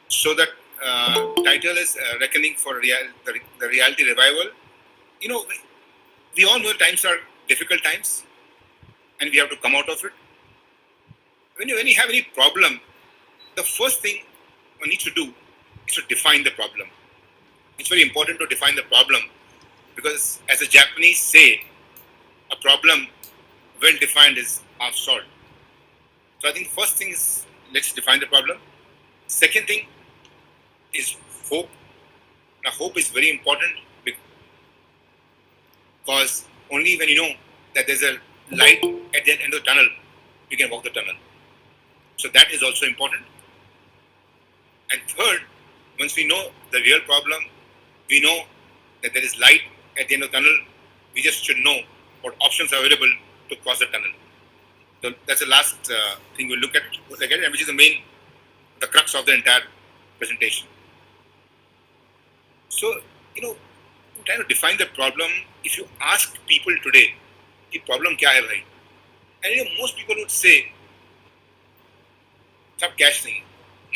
So the title is Reckoning the Reality Revival. You know, we all know times are difficult times and we have to come out of it. When you have any problem, the first thing one needs to do is to define the problem. It's very important to define the problem because, as the Japanese say, a problem well defined is half solved. So I think first thing is let's define the problem. Second thing is hope. Now, hope is very important because only when you know that there's a light at the end of the tunnel, you can walk the tunnel. So that is also important. And third, once we know the real problem, we know that there is light at the end of the tunnel, we just should know what options are available to cross the tunnel. So that's the last thing we'll look at, and which is the crux of the entire presentation. So, trying to define the problem, if you ask people today, the problem kya hai bhai? And most people would say, सब cash नहीं है,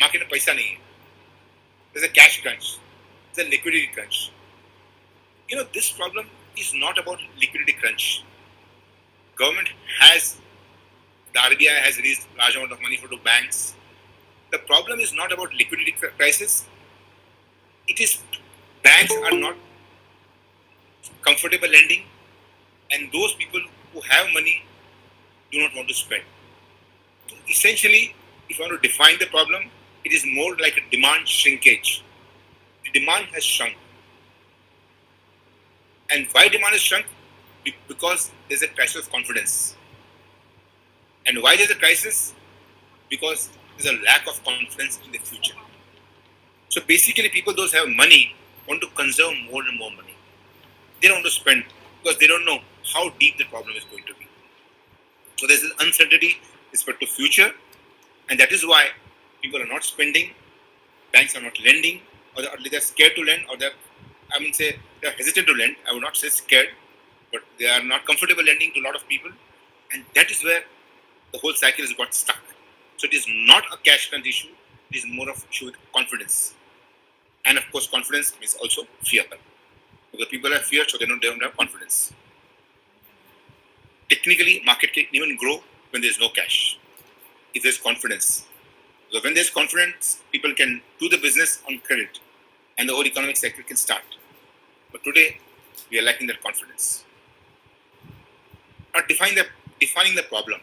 market में पैसा नहीं है. There's a cash crunch, there's a liquidity crunch. This problem is not about liquidity crunch. The RBI has released large amount of money to banks. The problem is not about liquidity crisis. It is banks are not comfortable lending, and those people who have money do not want to spend. So essentially, if you want to define the problem, it is more like a demand shrinkage. The demand has shrunk. And why demand has shrunk? Because there's a crisis of confidence. And why there's a crisis? Because there's a lack of confidence in the future. So basically, people, those who have money, want to conserve more and more money. They don't want to spend because they don't know how deep the problem is going to be. So there's this uncertainty with respect to future, and that is why people are not spending, banks are not lending, or they're scared to lend, or they're hesitant to lend. I would not say scared, but they are not comfortable lending to a lot of people, and that is where the whole cycle has got stuck. So it is not a cash crunch issue, it is more of issue with confidence. And of course, confidence means also fear. Because people have fear, so they don't have confidence. Technically, market can even grow when there's no cash, if there's confidence. So when there's confidence, people can do the business on credit, and the whole economic cycle can start. But today, we are lacking that confidence. Now, defining the problem.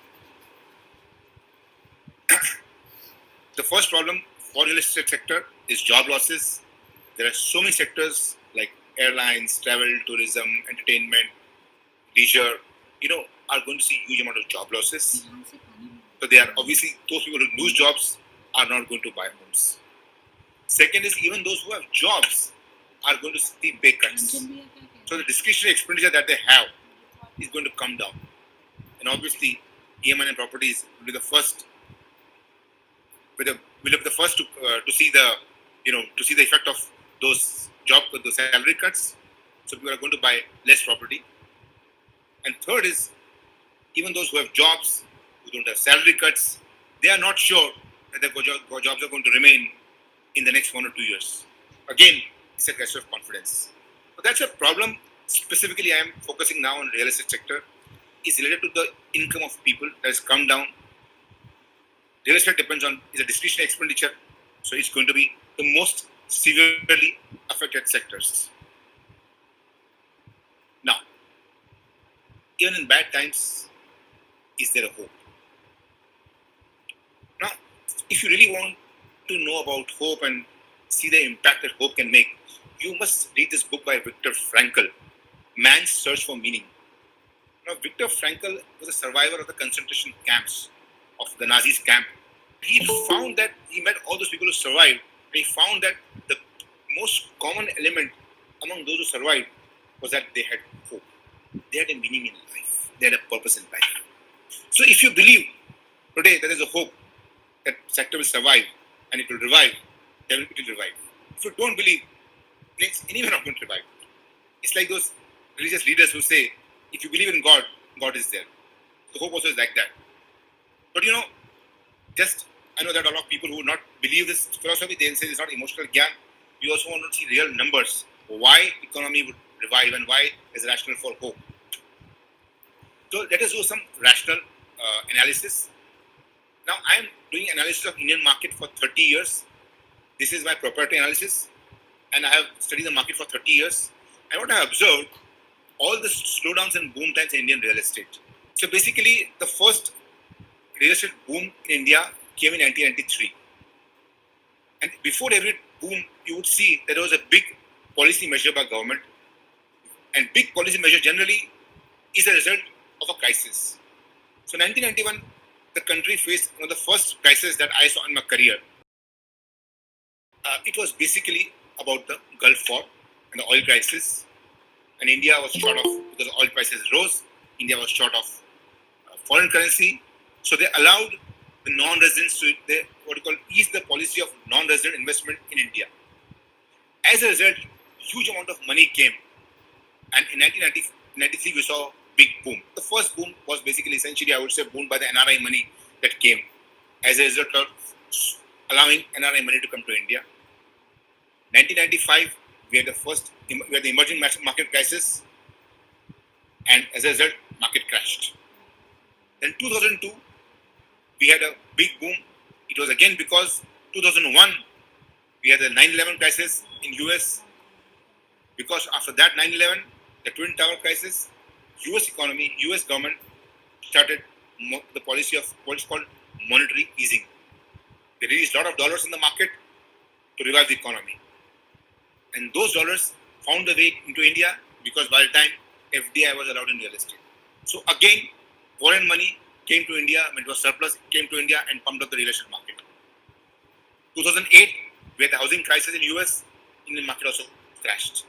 The first problem for real estate sector is job losses. There are so many sectors like airlines, travel, tourism, entertainment, leisure, are going to see huge amount of job losses. So they are obviously, those people who lose jobs are not going to buy homes. Second is even those who have jobs are going to see pay cuts. So the discretionary expenditure that they have is going to come down. And obviously, EMI and properties will be the first to see the effect of those salary cuts. So people are going to buy less property. And third is even those who have jobs, who don't have salary cuts, they are not sure that their jobs are going to remain in the next 1 or 2 years. Again, it's a question of confidence. But that's a problem. Specifically, I am focusing now on real estate sector. Is related to the income of people that has come down. Real estate depends on is a discretionary expenditure, so it's going to be the most severely affected sectors. Now, even in bad times, is there a hope? Now, if you really want to know about hope and see the impact that hope can make, you must read this book by Viktor Frankl, Man's Search for Meaning. Now, Viktor Frankl was a survivor of the concentration camps of the Nazis' camp. He found that he met all those people who survived, and he found that the most common element among those who survived was that they had hope. They had a meaning in life. They had a purpose in life. So if you believe today there is a hope that sector will survive and it will revive, then it will revive. If you don't believe, it's anyway not going to revive. It's like those religious leaders who say, if you believe in God, God is there. The hope also is like that. But just I know that a lot of people who not believe this philosophy, they say it's not emotional gyan. We also want to see real numbers. Why economy would revive and why is rational for hope. So let us do some rational analysis. Now I am doing analysis of Indian market for 30 years. This is my proprietary analysis, and I have studied the market for 30 years. And what I have observed, all the slowdowns and boom times in Indian real estate. So basically, the first real estate boom in India came in 1993. And before every boom, you would see that there was a big policy measure by government. And big policy measure generally is a result of a crisis. So 1991, the country faced one of the first crises that I saw in my career. It was basically about the Gulf War and the oil crisis. And India was short of, because oil prices rose, India was short of foreign currency. So they allowed the non-residents to, ease the policy of non-resident investment in India. As a result, huge amount of money came. And in 1993, we saw a big boom. The first boom was basically, essentially, I would say, boomed by the NRI money that came as a result of allowing NRI money to come to India. 1995, we had the emerging market crisis, and as a result, market crashed. Then 2002, we had a big boom. It was again because 2001, we had the 9/11 crisis in US. Because after that 9/11, the Twin Tower crisis, US economy, US government started the policy of what's called monetary easing. They released a lot of dollars in the market to revive the economy. And those dollars found their way into India because by the time FDI was allowed in real estate. So again, foreign money came to India, when it was surplus, came to India and pumped up the real estate market. 2008, we had the housing crisis in US, Indian market also crashed.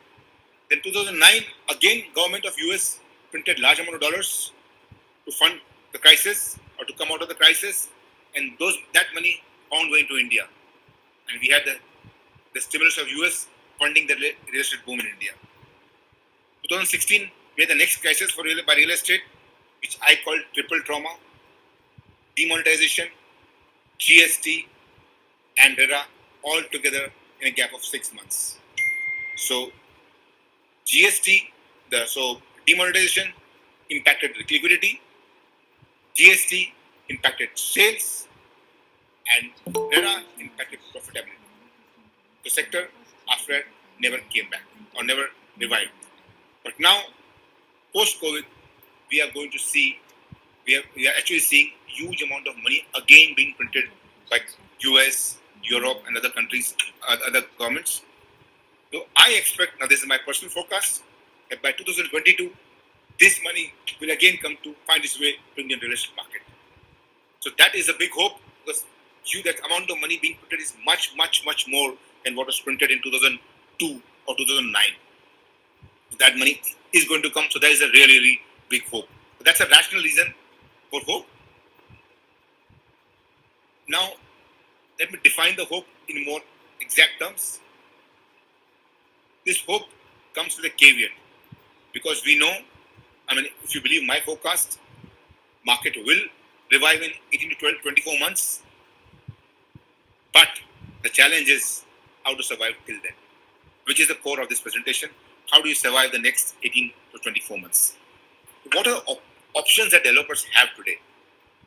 Then 2009, again, government of US printed large amount of dollars to fund the crisis or to come out of the crisis, and that money found way into India. And we had the stimulus of US funding the real estate boom in India. 2016, we had the next crisis by real estate, which I call triple trauma: demonetization, GST, and RERA all together in a gap of 6 months. So GST, demonetization impacted liquidity, GST impacted sales, and RERA impacted profitability. The sector after that never came back or never revived. But now, post-COVID, we are actually seeing huge amount of money again being printed by US, Europe, and other countries, other governments. So I expect, now this is my personal forecast, that by 2022, this money will again come to find its way to Indian real estate market. So that is a big hope, because that amount of money being printed is much, much, much more than what was printed in 2002 or 2009. That money is going to come, so that is a really, really big hope. But that's a rational reason for hope. Now, let me define the hope in more exact terms. This hope comes with a caveat, because we know, if you believe my forecast, market will revive in 18 to 12, 24 months. But the challenge is how to survive till then, which is the core of this presentation. How do you survive the next 18 to 24 months? What are options that developers have today?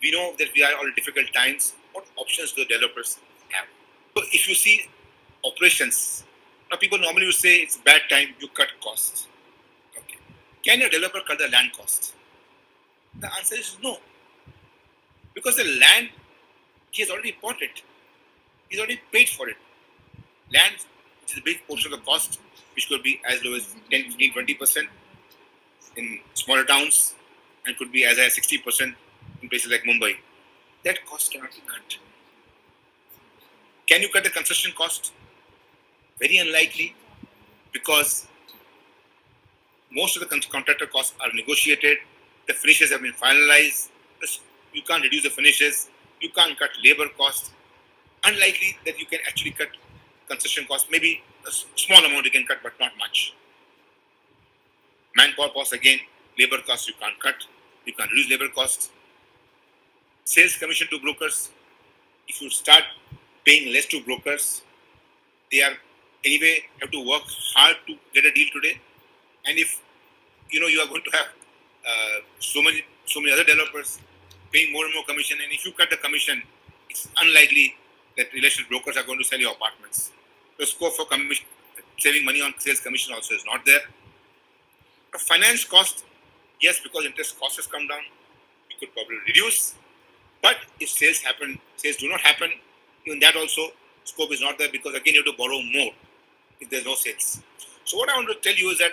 We know that we are all in difficult times. What options do developers have? So if you see operations, now people normally would say it's a bad time, you cut costs. Okay. Can a developer cut the land cost? The answer is no. Because the land, he has already bought it. He's already paid for it. Land, which is a big portion of the cost, which could be as low as 10, 15, 20% in smaller towns, and could be as high as 60% in places like Mumbai. That cost cannot be cut. Can you cut the construction cost? Very unlikely, because most of the contractor costs are negotiated. The finishes have been finalized. You can't reduce the finishes. You can't cut labor costs. Unlikely that you can actually cut construction costs. Maybe a small amount you can cut, but not much. Manpower costs, again, labor costs you can't cut. You can't reduce labor costs. Sales commission to brokers, If you start paying less to brokers, they are anyway have to work hard to get a deal today. And if you are going to have so many other developers paying more and more commission, and if you cut the commission, it's unlikely that real estate brokers are going to sell your apartments. The scope for commission, saving money on sales commission also is not there. The finance cost, yes, because interest cost has come down, you could probably reduce. But if sales do not happen, even that also scope is not there, because again you have to borrow more if there's no sales. So what I want to tell you is that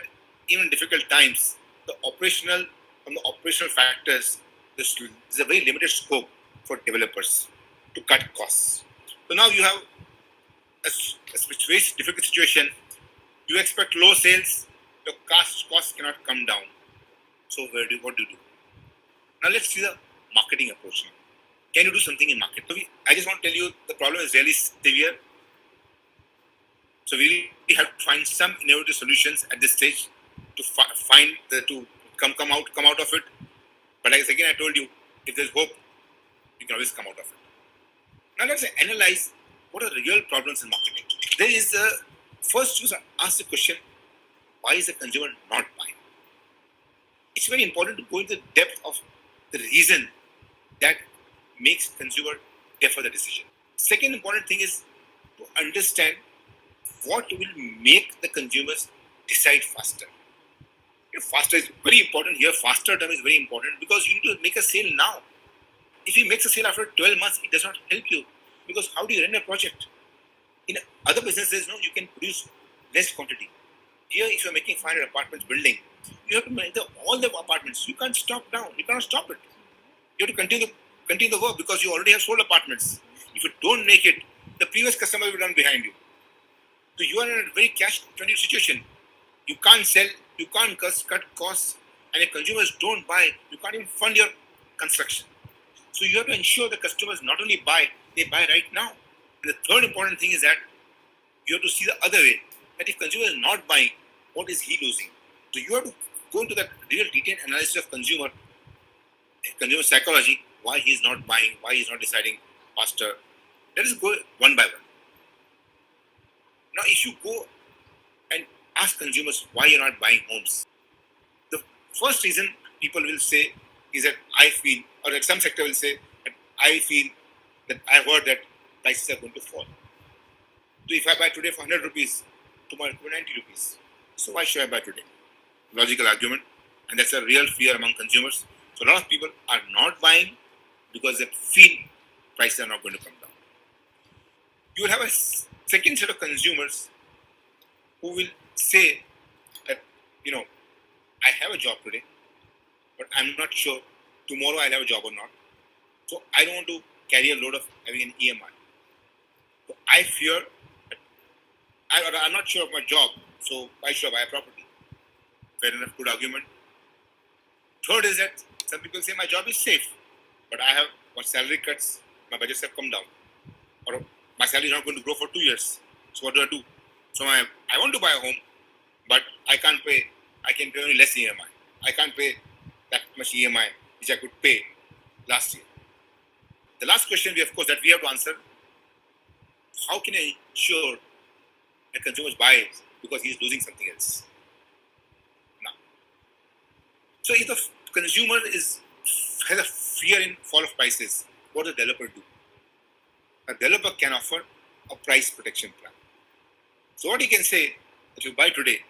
even in difficult times, from the operational factors, there's a very limited scope for developers to cut costs. So now you have a very difficult situation. You expect low sales, your costs cannot come down. So what do you do? Now let's see the marketing approach now. Can you do something in marketing? So I just want to tell you the problem is really severe. So we have to find some innovative solutions at this stage to come out of it. But as again I told you, if there's hope, you can always come out of it. Now let's analyze what are the real problems in marketing. There is first you ask the question, why is the consumer not buying? It's very important to go into the depth of the reason that makes consumer defer the decision. Second important thing is to understand what will make the consumers decide faster. Faster is very important here. Faster term is very important because you need to make a sale now. If he makes a sale after 12 months, it does not help you, because how do you run a project? In other businesses, you can produce less quantity. Here, if you're making 500 apartments building, you have to make all the apartments. You can't stop down. You cannot stop it. You have to continue the work because you already have sold apartments. If you don't make it, the previous customer will run behind you. So you are in a very cash-20 situation. You can't sell, you can't cut costs, and if consumers don't buy, you can't even fund your construction. So you have to ensure the customers not only buy, they buy right now. And the third important thing is that you have to see the other way, that if consumer is not buying, what is he losing? So you have to go into that real detailed analysis of consumer psychology, why he is not buying, why he is not deciding faster. Let us go one by one. Now, if you go and ask consumers why you're not buying homes, the first reason people will say is that I feel, or that some sector will say that I feel that I've heard that prices are going to fall. So if I buy today for 100 rupees, tomorrow it will be 90 rupees. So why should I buy today? Logical argument, and that's a real fear among consumers. So a lot of people are not buying because they feel prices are not going to come down. You will have a second set of consumers who will say that, I have a job today, but I'm not sure tomorrow I'll have a job or not. So I don't want to carry a load of having an EMI. So I fear that I'm not sure of my job, so why should I buy a property? Fair enough, good argument. Third is that some people say my job is safe, but I have got salary cuts, my budgets have come down, or my salary is not going to grow for 2 years. So what do? So I want to buy a home, but I can pay only less EMI. I can't pay that much EMI which I could pay last year. The last question we have to answer, how can I ensure that consumers buy because he is losing something else? Now, so if the consumer has a fear in fall of prices, what does the developer do? A developer can offer a price protection plan. So what he can say, if you buy today,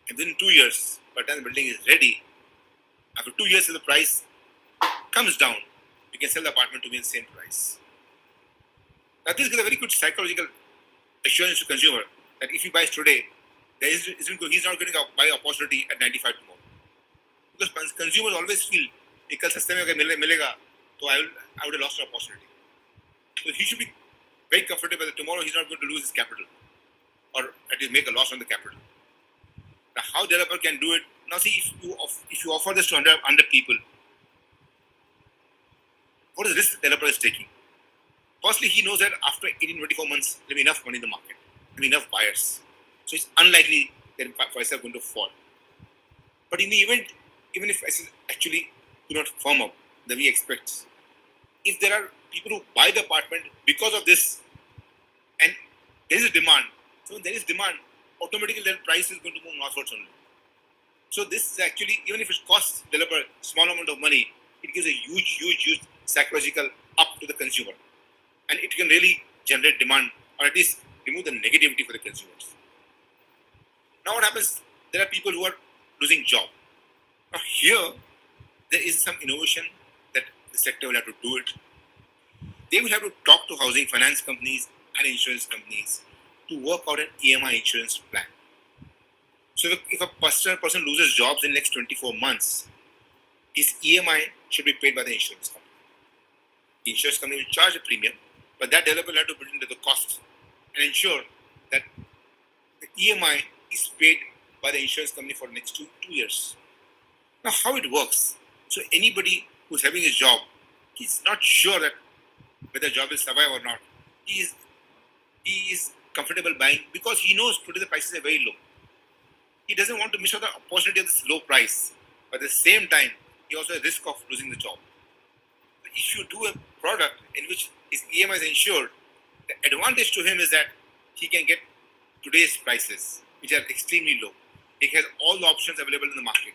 and within 2 years, by the time the building is ready, after 2 years if the price comes down, you can sell the apartment to be the same price. Now this gives a very good psychological assurance to consumer that if he buys today, he's not going to buy opportunity at 95 tomorrow. Because consumers always feel, kal saste mein agar milega, so I would have lost an opportunity. So he should be very comfortable that tomorrow he's not going to lose his capital, or at least make a loss on the capital. Now, how developer can do it? Now, see, if you offer this to 100 people, what is the risk the developer is taking? Firstly, he knows that after 18-24 months, there will be enough money in the market, there will be enough buyers. So it's unlikely that prices are going to fall. But in the event, even if prices actually do not firm up the way he expects, if there are people who buy the apartment because of this, and there is a demand. So when there is demand, automatically their price is going to move northwards only. So this is actually, even if it costs developer small amount of money, it gives a huge psychological up to the consumer. And it can really generate demand, or at least remove the negativity for the consumers. Now what happens, there are people who are losing job. Now here, there is some innovation that the sector will have to do it. They will have to talk to housing finance companies and insurance companies to work out an EMI insurance plan. So if a person loses jobs in the next 24 months, his EMI should be paid by the insurance company. The insurance company will charge a premium, but that developer will have to put into the cost and ensure that the EMI is paid by the insurance company for the next two years. Now, how it works? So anybody who's having a job, he's not sure that whether the job will survive or not. He is comfortable buying because he knows today the prices are very low. He doesn't want to miss out the opportunity of this low price, but at the same time, he also has a risk of losing the job. But if you do a product in which his EMI is insured, the advantage to him is that he can get today's prices, which are extremely low. He has all the options available in the market,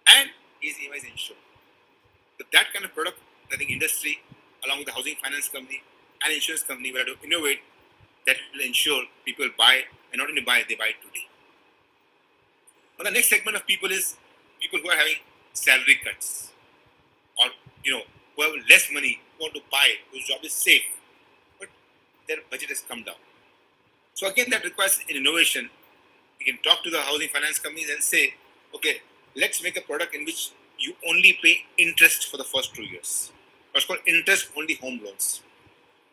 and his EMI is insured. So that kind of product, I think industry, along with the housing finance company and insurance company, will have to innovate that will ensure people buy, and not only buy, they buy today. Now the next segment of people is people who are having salary cuts, or who have less money, who want to buy, whose job is safe, but their budget has come down. So again, that requires an innovation. We can talk to the housing finance companies and say, okay, let's make a product in which you only pay interest for the first 2 years. What's called interest-only home loans.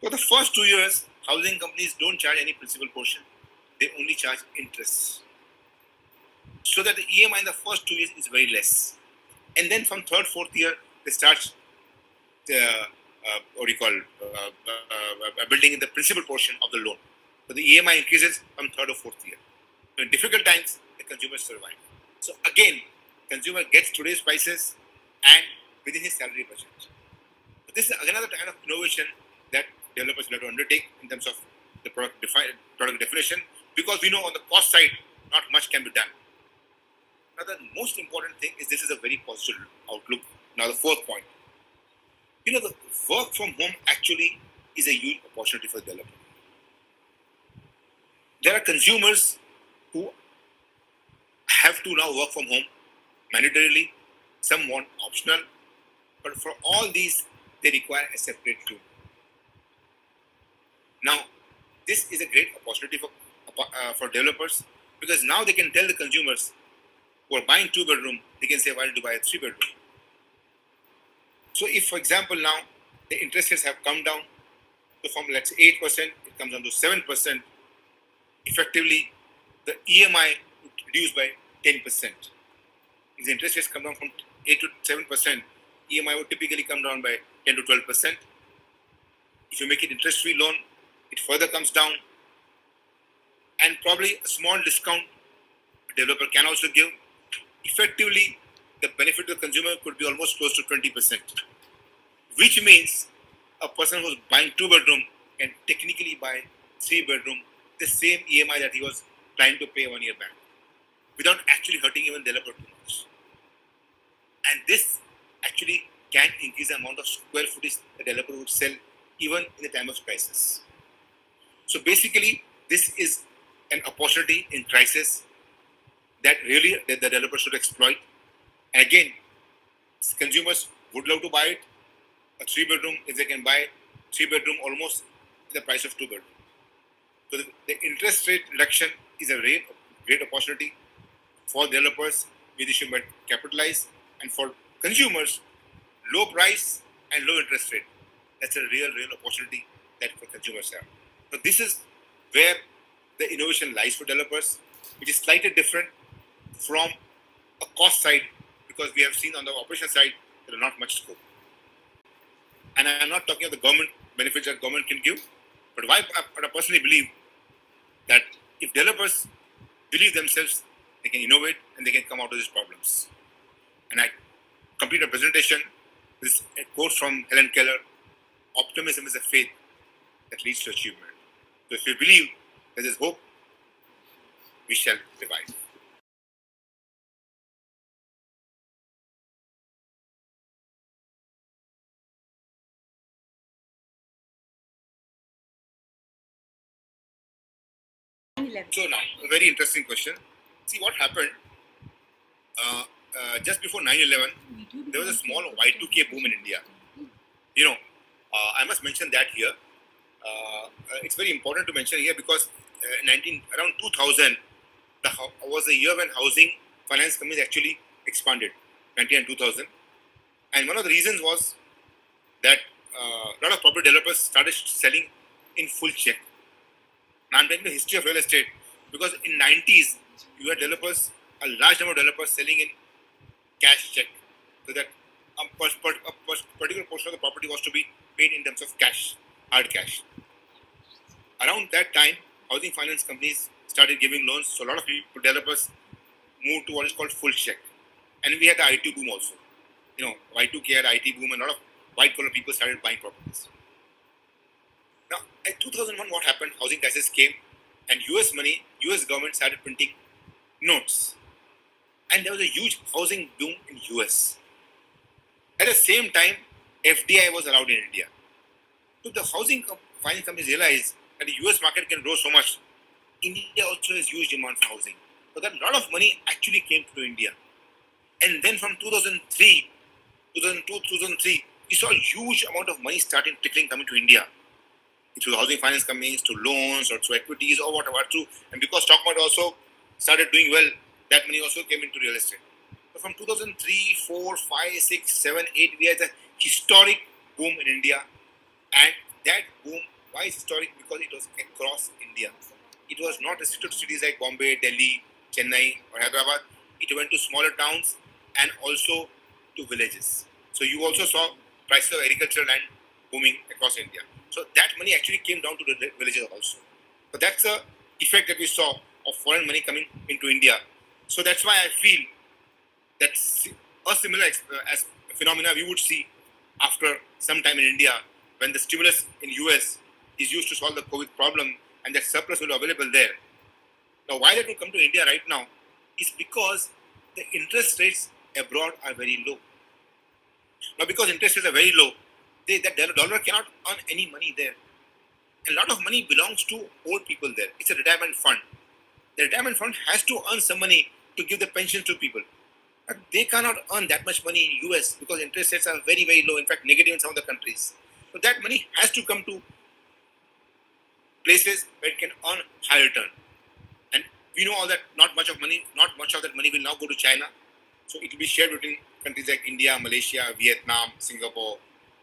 For the first 2 years, housing companies don't charge any principal portion. They only charge interest. So that the EMI in the first 2 years is very less. And then from third, fourth year, they start building in the principal portion of the loan. So the EMI increases from third or fourth year. So in difficult times, the consumers survive. So again, consumer gets today's prices and within his salary budget. So this is another kind of innovation that developers will have to undertake in terms of the product definition, because we know on the cost side, not much can be done. Now the most important thing is this is a very positive outlook. Now the fourth point. The work from home actually is a huge opportunity for the developer. There are consumers who have to now work from home mandatorily. Some want optional, but for all these, they require a separate room. Now, this is a great opportunity for developers, because now they can tell the consumers who are buying 2-bedroom, they can say, why don't you buy a 3-bedroom? So if, for example, now the interest rates have come down, so from let's say 8%, it comes down to 7%, effectively the EMI would reduce by 10%. If the interest rates come down from 8 to 7%, EMI would typically come down by 10 to 12%. If you make it interest-free loan, it further comes down, and probably a small discount a developer can also give. Effectively, the benefit to the consumer could be almost close to 20%, which means a person who's buying 2-bedroom can technically buy 3-bedroom, the same EMI that he was trying to pay 1 year back, without actually hurting even the developer too much. And this actually can increase the amount of square footage the developer would sell even in the time of crisis. So basically, this is an opportunity in crisis that really the developer should exploit. And again, consumers would love to buy it. A 3-bedroom, if they can buy 3-bedroom almost the price of 2-bedroom. So the interest rate reduction is a great opportunity for developers, which they should capitalize, and for consumers, low price and low interest rate. That's a real opportunity that for consumers have. So this is where the innovation lies for developers, which is slightly different from a cost side, because we have seen on the operation side there are not much scope. And I'm not talking of the government benefits that government can give, but I personally believe that if developers believe themselves, they can innovate and they can come out of these problems. And I complete a presentation. This is a quote from Helen Keller optimism is a faith that leads to achievement. So if we believe there is hope, we shall revive. So now, a very interesting question. See what happened just before 9/11. There was a small Y2K boom in India. You know, I must mention that here. It's very important to mention here because around 2000 was the year when housing finance companies actually expanded, 19 and 2000. And one of the reasons was that a lot of property developers started selling in full check. Now I'm telling the history of real estate because in 90s you had developers, a large number of developers selling in cash check, so that particular portion of the property was to be paid in terms of cash, hard cash. Around that time, housing finance companies started giving loans, so a lot of people, developers moved to what is called full check. And we had the IT boom also. Y2K had IT boom, and a lot of white collar people started buying properties. Now, in 2001, what happened? Housing crisis came, and US government started printing notes. And there was a huge housing boom in US. At the same time, FDI was allowed in India. So the housing finance companies realized that the US market can grow so much. India also has huge demand for housing. So that a lot of money actually came to India. And then from 2002, 2003, we saw a huge amount of money starting trickling coming to India. Through housing finance companies, through loans, or through equities, or whatever. And because stock market also started doing well, that money also came into real estate. So from 2003, 4, 5, 6, 7, 8, we had a historic boom in India. And that boom, why is historic? Because it was across India. It was not restricted to cities like Bombay, Delhi, Chennai, or Hyderabad. It went to smaller towns and also to villages. So you also saw prices of agricultural land booming across India. So that money actually came down to the villages also. So that's the effect that we saw of foreign money coming into India. So that's why I feel that a similar as phenomena we would see after some time in India, when the stimulus in US is used to solve the COVID problem and that surplus will be available there. Now, why that will come to India right now is because the interest rates abroad are very low. Now, because interest rates are very low, the dollar cannot earn any money there. A lot of money belongs to old people there. It's a retirement fund. The retirement fund has to earn some money to give the pension to people. But they cannot earn that much money in US because interest rates are very, very low. In fact, negative in some of the countries. So that money has to come to places where it can earn high return. And we know all that not much of that money will now go to China. So it will be shared between countries like India, Malaysia, Vietnam, Singapore,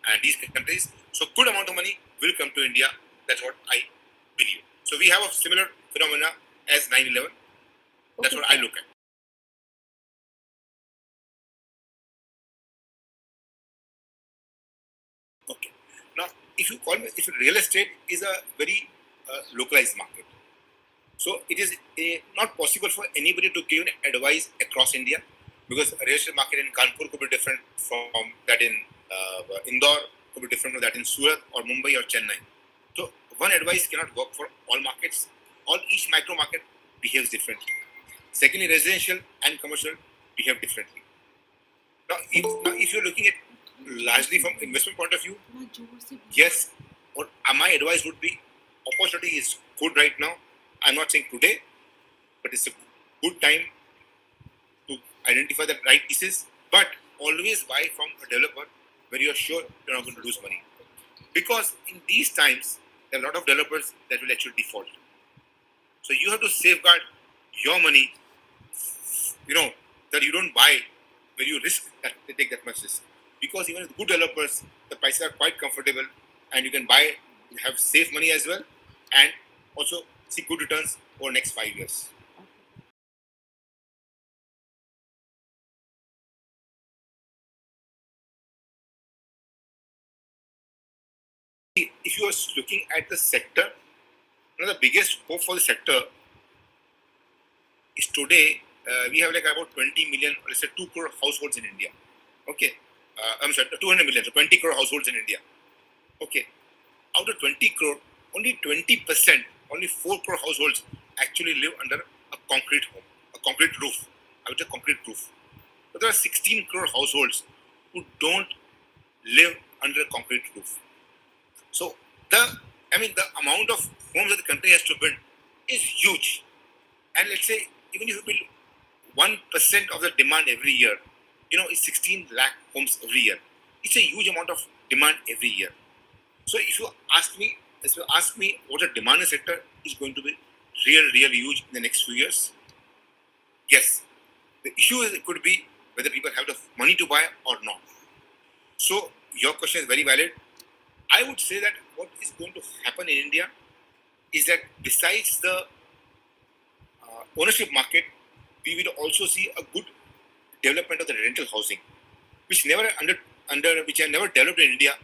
and these countries. So good amount of money will come to India. That's what I believe. So we have a similar phenomena as 9/11. That's what I look at. Okay. Now, if real estate is a very localized market, so it is not possible for anybody to give advice across India because real estate market in Kanpur could be different from that in Indore, could be different from that in Surat or Mumbai or Chennai. So one advice cannot work for all markets. Each micro market behaves differently. Secondly, residential and commercial behave differently. Now, if you're looking at largely from investment point of view, yes, my advice would be opportunity is good right now. I'm not saying today, but it's a good time to identify the right pieces. But always buy from a developer where you're sure you're not going to lose money. Because in these times, there are a lot of developers that will actually default. So you have to safeguard your money, that you don't buy where you risk that they take that much risk. Because even with good developers, the prices are quite comfortable and you can buy, you have safe money as well, and also see good returns over next 5 years. If you are looking at the sector, the biggest hope for the sector is today we have like about 20 million, let's say 2 crore households in India. Okay, I'm sorry, 200 million, so 20 crore households in India. Okay, out of 20 crore, only 20%, only 4 crore households actually live under a concrete home, a concrete roof. I would say concrete roof. But there are 16 crore households who don't live under a concrete roof. So the amount of homes that the country has to build is huge. And let's say even if you build 1% of the demand every year, it's 16 lakh homes every year. It's a huge amount of demand every year. So if you ask me what the demand in the sector is going to be really huge in the next few years, yes. The issue is it could be whether people have the money to buy or not. So your question is very valid. I would say that what is going to happen in India is that besides the ownership market, we will also see a good development of the rental housing, which never under which are never developed in India,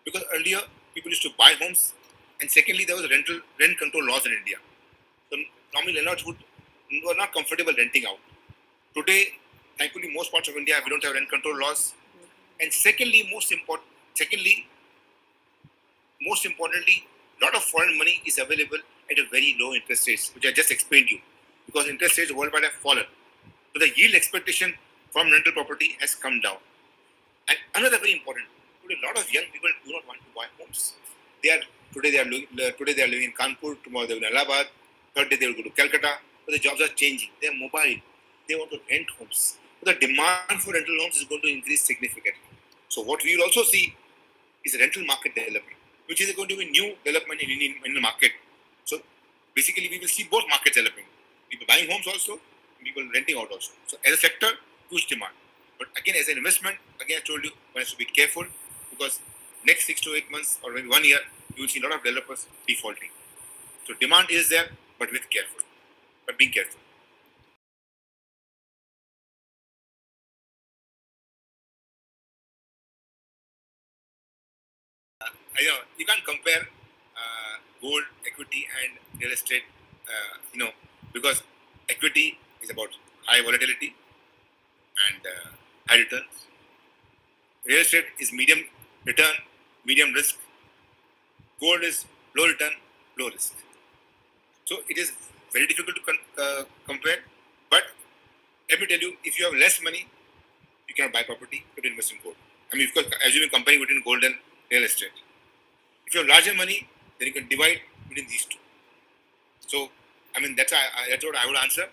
because earlier people used to buy homes, and secondly there was rent control laws in India. So normally landlords were not comfortable renting out. Today, thankfully, most parts of India we don't have rent control laws, and most importantly, a lot of foreign money is available at a very low interest rates, which I just explained to you, because interest rates worldwide have fallen. So the yield expectation from rental property has come down. And another very important, today a lot of young people do not want to buy homes. They are today they are living in Kanpur, tomorrow they are in Allahabad, third day they will go to Calcutta. But the jobs are changing. They are mobile. They want to rent homes. So the demand for rental homes is going to increase significantly. So what we will also see is a rental market developing, which is going to be new development in Indian market. So basically, we will see both markets developing. People buying homes also, people renting out also. So as a sector, huge demand. But again, as an investment, again I told you, one has to be careful, because next 6 to 8 months or maybe 1 year, you will see a lot of developers defaulting. So demand is there, but being careful. You can't compare gold, equity, and real estate. Because equity is about high volatility and high returns. Real estate is medium return, medium risk. Gold is low return, low risk. So it is very difficult to compare. But let me tell you, if you have less money, you cannot buy property, you can invest in gold. I mean, of course, assuming comparing between gold and real estate. If you have larger money, then you can divide between these two. So, that's what I would answer.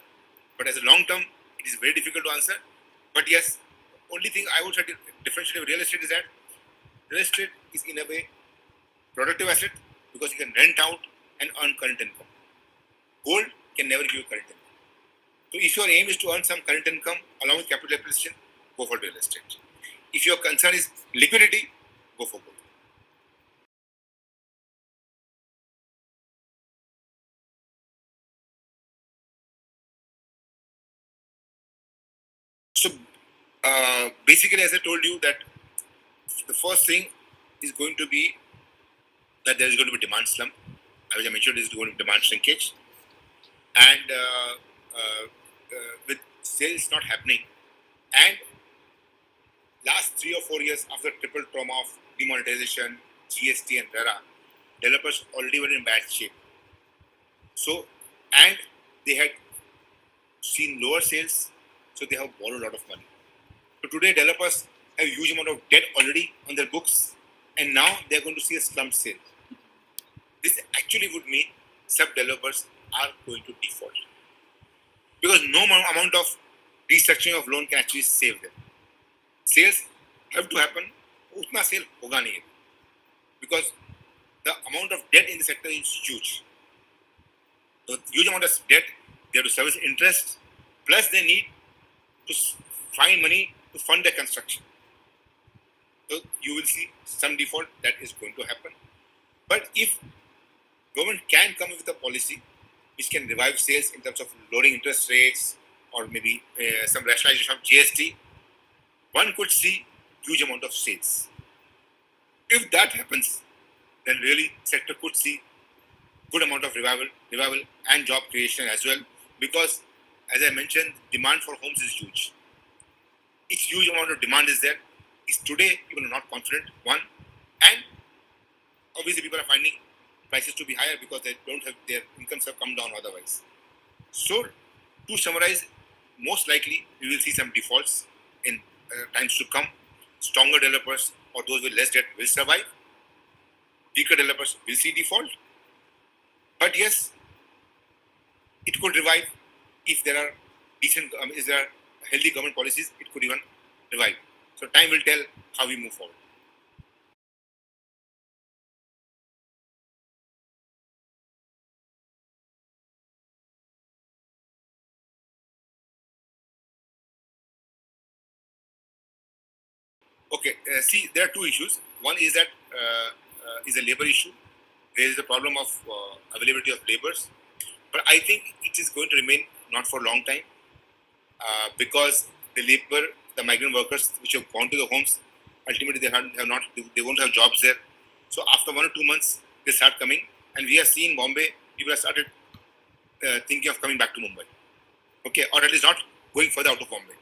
But as a long term, it is very difficult to answer. But yes, only thing I would try to differentiate with real estate is that real estate is in a way productive asset, because you can rent out and earn current income. Gold can never give you current income. So if your aim is to earn some current income along with capital appreciation, go for real estate. If your concern is liquidity, go for gold. So basically, as I told you, that the first thing is going to be that there is going to be demand slump. As I mentioned, there is going to be demand shrinkage, and with sales not happening, and last 3 or 4 years after triple trauma of demonetization, GST, and RERA, developers already were in bad shape. So, and they had seen lower sales, so they have borrowed a lot of money. So today, developers have a huge amount of debt already on their books, and now they are going to see a slump sale. This actually would mean sub developers are going to default, because no amount of restructuring of loan can actually save them. Sales have to happen, utna sale hoga nahi hai, because the amount of debt in the sector is huge. So huge amount of debt, they have to service interest, plus they need to find money to fund their construction. So you will see some default that is going to happen. But if government can come up with a policy which can revive sales in terms of lowering interest rates, or maybe some rationalization of GST, one could see huge amount of sales. If that happens, then really sector could see good amount of revival and job creation as well, because as I mentioned, demand for homes is huge. It's huge amount of demand is there. Is today people are not confident, one, and obviously people are finding prices to be higher because they don't have their incomes have come down otherwise. So to summarize, most likely we will see some defaults in times to come. Stronger developers or those with less debt will survive. Weaker developers will see default. But yes, it could revive if there are decent, if there are healthy government policies. It could even revive. So time will tell how we move forward. Okay, see, there are two issues. One is that is a labor issue. There is a problem of availability of laborers, but I think it is going to remain not for a long time because the labor, the migrant workers which have gone to the homes, ultimately have not, they won't have jobs there. So after 1 or 2 months, they start coming, and we are seeing Bombay. People have started thinking of coming back to Mumbai. Okay, or at least not going further out of Bombay.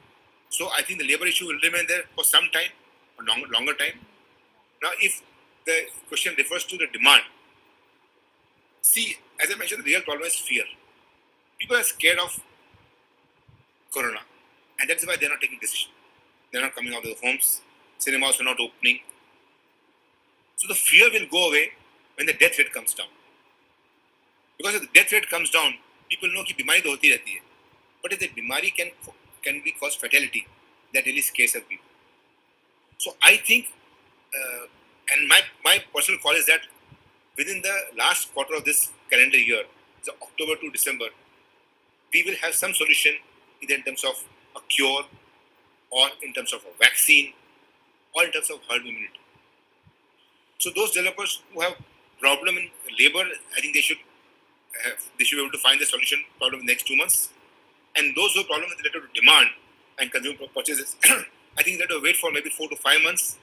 So I think the labor issue will remain there for some time, or longer time. Now, if the question refers to the demand, see, as I mentioned, the real problem is fear. People are scared of Corona, and that's why they're not taking decision. They're not coming out of the homes. Cinemas are not opening. So the fear will go away when the death rate comes down. Because if the death rate comes down, people know कि बीमारी तो होती रहती है. But if the बीमारी can be cause fatality, that really scares of people. So I think, and my personal call is that within the last quarter of this calendar year, so October to December, we will have some solution either in terms of a cure or in terms of a vaccine or in terms of herd immunity. So those developers who have problem in labor, I think they should be able to find the solution problem in the next 2 months. And those who have problem related to demand and consumer purchases, I think they have to wait for maybe 4 to 5 months.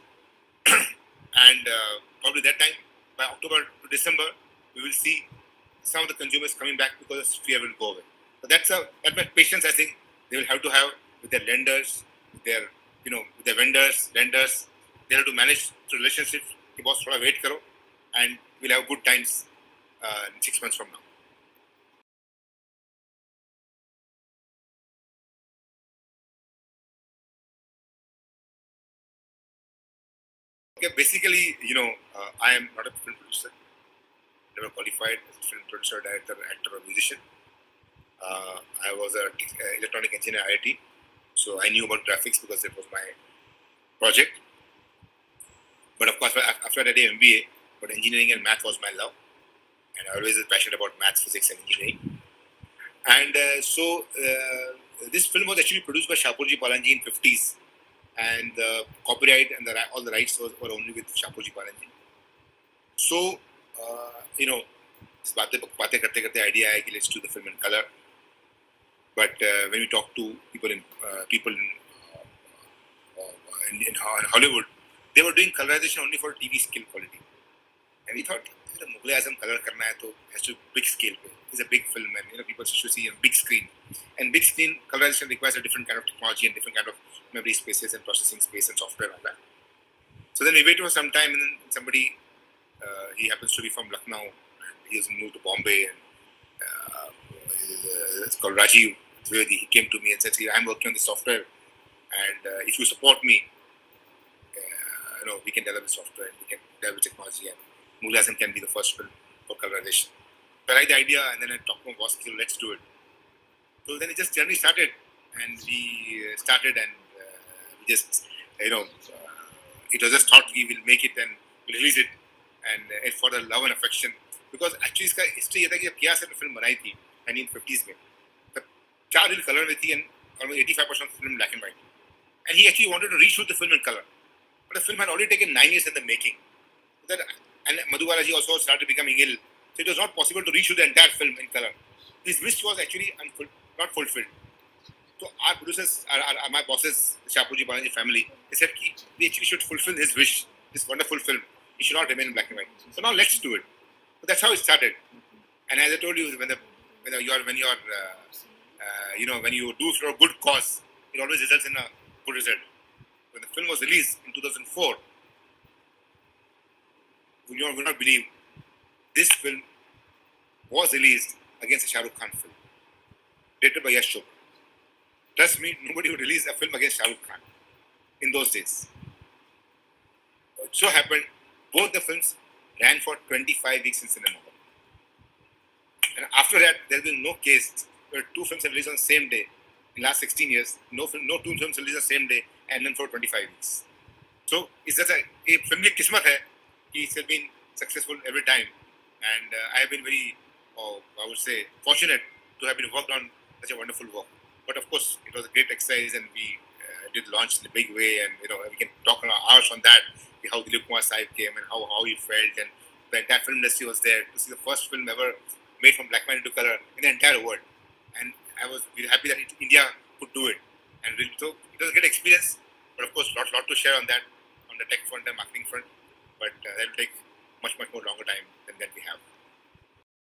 And probably that time, by October to December, we will see some of the consumers coming back because the fear will go away. So that's patience I think they will have to have with their lenders, with their with their vendors, lenders. They have to manage the relationships. कि बहुत थोड़ा wait करो, and we'll have good times in 6 months from now. Okay, basically, I am not a film producer. Never qualified as a film producer, director, actor, or musician. I was an electronic engineer at IIT, so I knew about graphics because it was my project. But of course, after I did MBA, but engineering and math was my love, and I always was passionate about maths, physics, and engineering. And so this film was actually produced by Shapoorji Pallonji in 50s, and the copyright and all the rights were only with Shapoorji Pallonji. So बातें करते करते idea है कि let's do the film in color. But when we talk to people in Hollywood, they were doing colorization only for TV scale quality, and we thought Mughal-e-Azam color करना है तो has to big scale पे. It's a big film, and people should see a big screen. And big screen colorization requires a different kind of technology and different kind of memory spaces and processing space and software and all that. So then we waited for some time, and then somebody, he happens to be from Lucknow, and he has moved to Bombay, and it's called Rajiv. He came to me and said, I'm working on the software, and if you support me, we can develop the software, and we can develop technology, and Mughal-e-Azam can be the first film for colorization. So I liked the idea, and then I talked to my boss, let's do it. So then it just journey started, and we started, and we just, it was just thought we will make it and we'll release it, and it's for the love and affection. Because actually, इसका history ये था कि जब किया sir ने film बनाई थी 1950s में, तब 4 reel color में थी and almost 85% of the film black and white. And he actually wanted to reshoot the film in color, but the film had already taken 9 years in the making. And Madhubalaji also started becoming ill, so it was not possible to reshoot the entire film in color. His wish was actually not fulfilled. So our producers, my bosses, the Shapoorji Pallonji family, they said we actually should fulfill his wish. This wonderful film, it should not remain in black and white. So now let's do it. So that's how it started. And as I told you, when you do for a good cause, it always results in a good result. When the film was released in 2004, you will not believe, this film was released against a Shah Rukh Khan film, directed by Yash Chopra. Trust me, nobody would release a film against Shah Rukh Khan in those days. It so happened, both the films ran for 25 weeks in cinema. And after that, there has been no case where two films are released on the same day. In the last 16 years, no two films released on the same day and then for 25 weeks. So it's just a film की किस्मत है कि it's been successful every time. And I have been very, I would say, fortunate to have been worked on such a wonderful work. But of course, it was a great exercise, and we did launch in a big way. And we can talk hours on that, how Dilip Kumar Sahib came and how he felt, and the entire film industry was there to see the first film ever made from black and white into color in the entire world. And I was really happy that India could do it. And so it was a great experience. But of course, lot to share on that, on the tech front and marketing front. But that will take much more longer time.